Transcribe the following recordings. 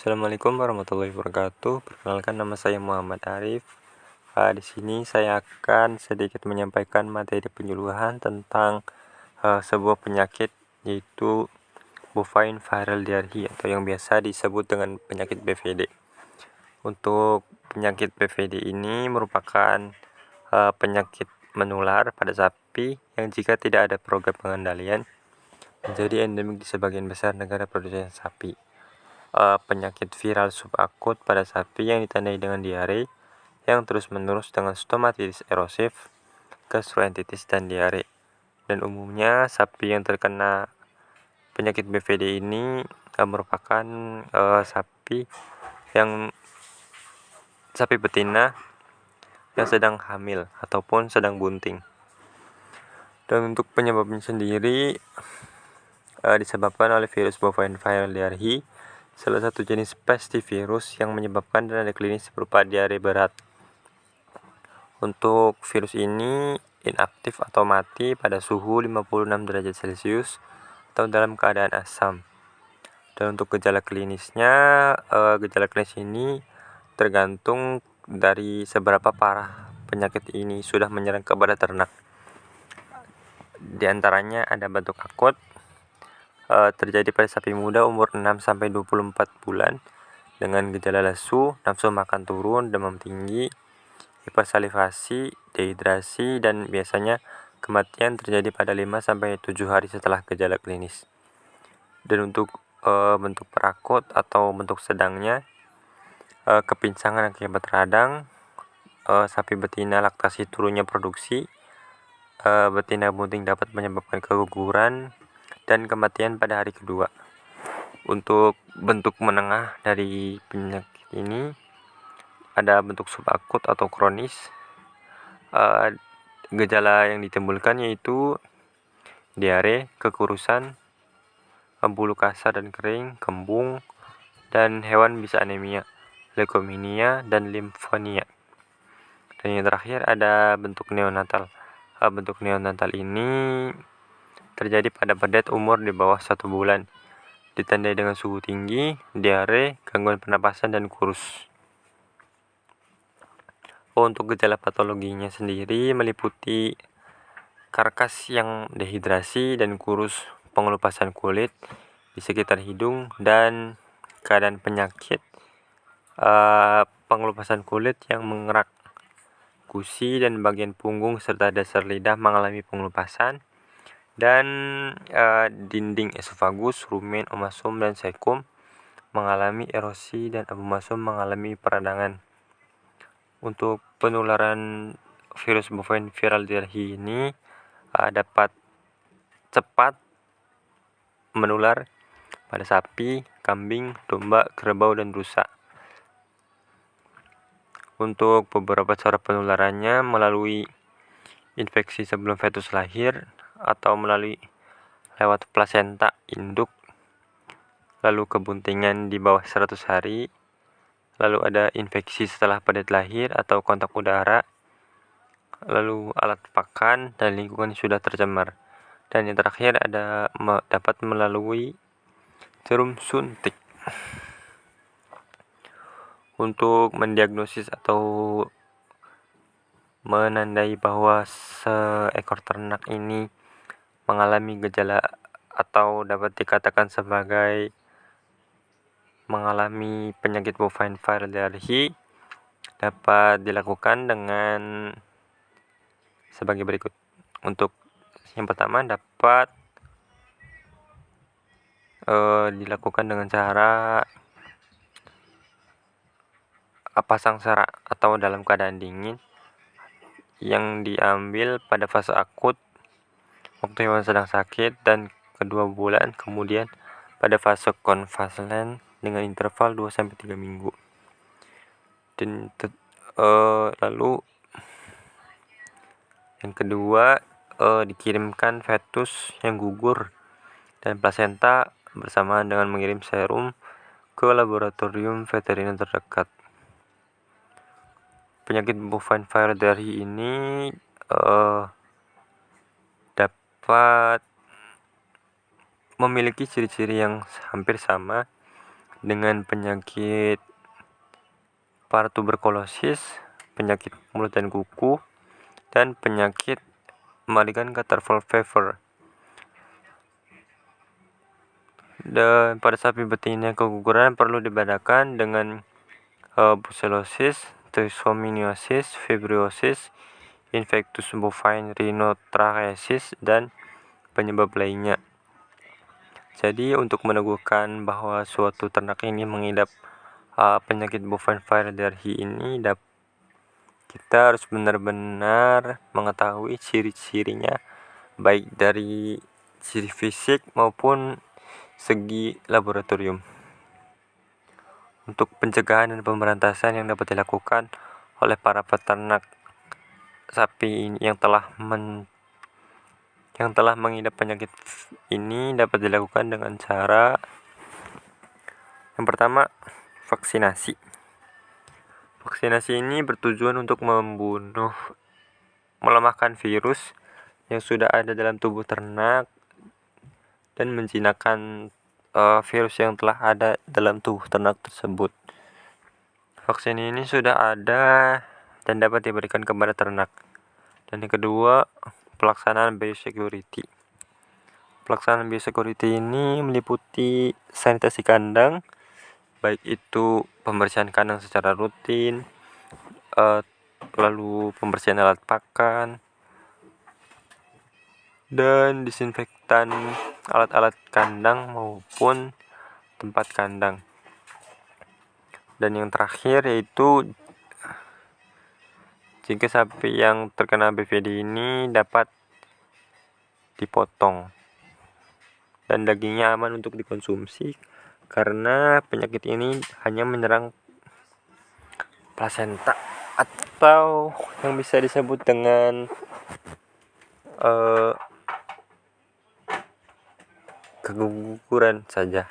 Assalamualaikum warahmatullahi wabarakatuh. Perkenalkan, nama saya Muhammad Arif. Di sini saya akan sedikit menyampaikan materi penyuluhan tentang sebuah penyakit, yaitu bovine viral diarrhea atau yang biasa disebut dengan penyakit BVD. Untuk penyakit BVD ini merupakan penyakit menular pada sapi yang jika tidak ada program pengendalian menjadi endemik di sebagian besar negara produsen sapi. Penyakit viral subakut pada sapi yang ditandai dengan diare yang terus-menerus dengan stomatitis erosif, gastroenteritis, dan diare. Dan umumnya sapi yang terkena penyakit BVD ini merupakan sapi betina yang sedang hamil ataupun sedang bunting. Dan untuk penyebabnya sendiri disebabkan oleh virus bovine viral diarrhea, salah satu jenis pestivirus yang menyebabkan tanda klinis berupa diare berat. Untuk virus ini inaktif atau mati pada suhu 56 derajat Celcius atau dalam keadaan asam. Dan untuk gejala klinis ini tergantung dari seberapa parah penyakit ini sudah menyerang kepada ternak. Di antaranya ada batuk akut, terjadi pada sapi muda umur 6-24 bulan dengan gejala lesu, nafsu makan turun, demam tinggi, hipersalivasi, dehidrasi, dan biasanya kematian terjadi pada 5-7 hari setelah gejala klinis. Dan untuk bentuk perakut atau bentuk sedangnya, kepinsangan akibat radang, sapi betina laktasi turunnya produksi, betina bunting dapat menyebabkan keguguran dan kematian pada hari kedua. Untuk bentuk menengah dari penyakit ini ada bentuk subakut atau kronis. Gejala yang ditimbulkan yaitu diare, kekurusan, bulu kasar dan kering, kembung, dan hewan bisa anemia, leukemia, dan limfonia. Dan yang terakhir ada bentuk neonatal. Bentuk neonatal ini terjadi pada pedet umur di bawah 1 bulan, ditandai dengan suhu tinggi, diare, gangguan pernapasan, dan kurus. Untuk gejala patologinya sendiri meliputi karkas yang dehidrasi dan kurus, pengelupasan kulit di sekitar hidung, dan keadaan penyakit pengelupasan kulit yang mengerak, gusi dan bagian punggung serta dasar lidah mengalami pengelupasan, dan dinding esofagus, rumen, omasum, dan cecum mengalami erosi, dan abomasum mengalami peradangan. Untuk penularan virus bovine viral diarrhea ini dapat cepat menular pada sapi, kambing, domba, kerbau, dan rusa. Untuk beberapa cara penularannya melalui infeksi sebelum fetus lahir atau melalui lewat plasenta induk, lalu kebuntingan di bawah 100 hari, lalu ada infeksi setelah pedet lahir atau kontak udara, lalu alat pakan dan lingkungan sudah tercemar. Dan yang terakhir ada dapat melalui jarum suntik. Untuk mendiagnosis atau menandai bahwa seekor ternak ini mengalami gejala atau dapat dikatakan sebagai mengalami penyakit bovine viral diarrhea dapat dilakukan dengan sebagai berikut. Untuk yang pertama dapat dilakukan dengan cara pasang serak atau dalam keadaan dingin yang diambil pada fase akut waktu hewan sedang sakit, dan kedua bulan kemudian pada fase konvalesen dengan interval 2-3 minggu. Dan lalu yang kedua dikirimkan fetus yang gugur dan plasenta bersamaan dengan mengirim serum ke laboratorium veteriner terdekat. Penyakit bovine viral diarrhea ini dapat memiliki ciri-ciri yang hampir sama dengan penyakit paratuberkulosis, penyakit mulut dan kuku, dan penyakit malignant catarrhal fever. Dan pada sapi betina keguguran perlu dibedakan dengan brucellosis, trichomoniasis, fibriosis, infectus bovine rhinotrachesis, dan penyebab lainnya. Jadi untuk meneguhkan bahwa suatu ternak ini mengidap penyakit bovine variolariae ini, kita harus benar-benar mengetahui ciri-cirinya, baik dari ciri fisik maupun segi laboratorium. Untuk pencegahan dan pemberantasan yang dapat dilakukan oleh para peternak sapi ini yang telah mengidap penyakit ini dapat dilakukan dengan cara yang pertama, vaksinasi. Vaksinasi ini bertujuan untuk melemahkan virus yang sudah ada dalam tubuh ternak dan menjinakkan virus yang telah ada dalam tubuh ternak tersebut. Vaksin ini sudah ada dan dapat diberikan kepada ternak. Dan yang kedua, pelaksanaan biosecurity. Pelaksanaan biosecurity ini meliputi sanitasi kandang, baik itu pembersihan kandang secara rutin, lalu pembersihan alat pakan, dan disinfektan alat-alat kandang maupun tempat kandang. Dan yang terakhir yaitu jika sapi yang terkena BVD ini dapat dipotong dan dagingnya aman untuk dikonsumsi karena penyakit ini hanya menyerang plasenta atau yang bisa disebut dengan keguguran saja.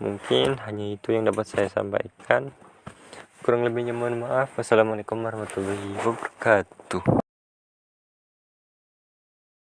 Mungkin hanya itu yang dapat saya sampaikan. Kurang lebihnya mohon maaf. Wassalamualaikum warahmatullahi wabarakatuh.